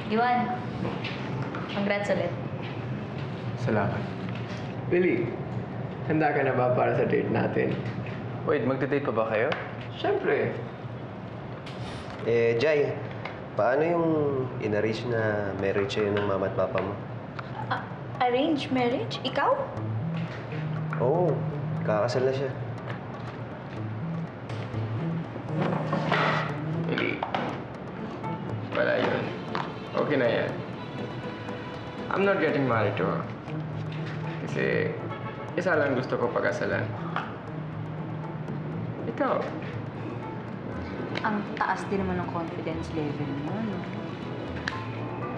Yuan, congrats ulit. Salamat. Billy, handa ka na ba para sa date natin? Wait, magde-date pa ba kayo? Siyempre. Jai, paano yung in-arrange na marriage sa'yo ng mama at papa mo? Arranged marriage? Ikaw? Oo, kakasal na siya. Billy. Wala yun. Okay na yan. I'm not getting married to her. Kasi isa lang gusto ko pag-asalan. Ikaw. Ang taas din naman ng confidence level mo, no?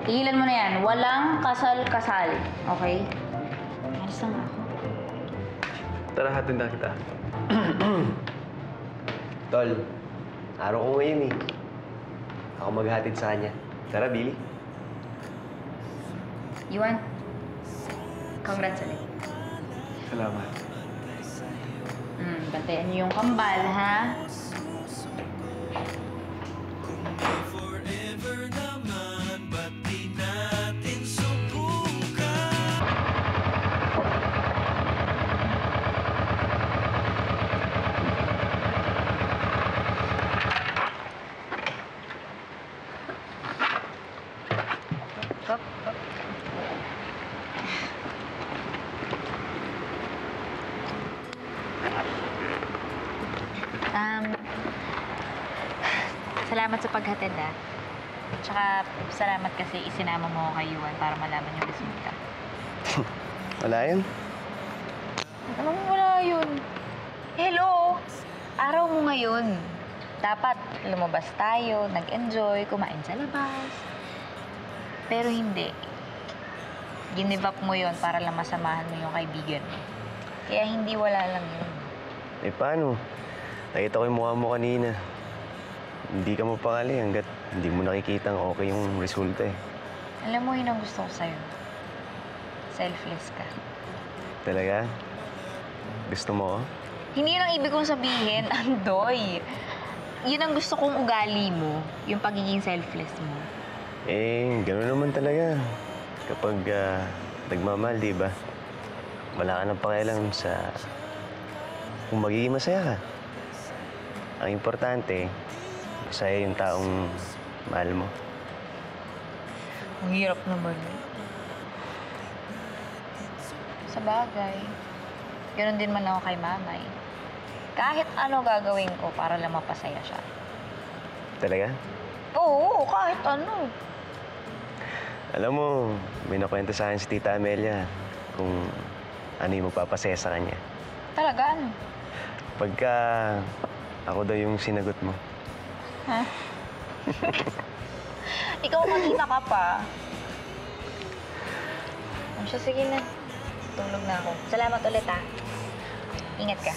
Tigilan mo na yan. Walang kasal-kasal. Okay? Alis na nga ako. Tara, hatid na kita. Tol, araw ko ngayon eh. Ako maghatid sa kanya. Tara, Billy. Yuan, congrats ulit. Salamat. Bantayan niyo yung kambal, ha? Up. Salamat sa paghatid, ah. Tsaka, salamat kasi isinama mo ako kay Yuan para malaman yung resulta. Wala yan. Anong wala yun? Hello! Araw mo ngayon. Dapat lumabas tayo, nag-enjoy, kumain sa labas. Pero hindi. Give up mo yon para lang masamahan mo yung kaibigan mo. Kaya hindi wala lang yun. Eh, paano? Nakita ko yung mukha mo kanina. Hindi ka mapangali hanggat hindi mo nakikita ang okay yung resulta eh. Alam mo, yun ang gusto ko sa'yo. Selfless ka. Talaga? Gusto mo ko? Hindi lang ibig kong sabihin, Andoy. Yun ang gusto kong ugali mo, yung pagiging selfless mo. Eh, gano'n naman talaga. Kapag nagmamahal, di ba? Wala ka nang pakialam sa kung magiging masaya ka. Ang importante, masaya yung taong mahal mo. Ang hirap naman. Sa bagay, ganoon din man ako kay mamay. Kahit ano gagawin ko para lang mapasaya siya. Talaga? Oo, kahit ano. Alam mo, may nakwento sa akin si Tita Amelia kung ano yung magpapasaya sa kanya. Talaga, ano? Pagka ako daw yung sinagot mo. Ha? Ikaw makita ka pa. O siya, sige na. Tulog na ako. Salamat ulit, ha. Ingat ka.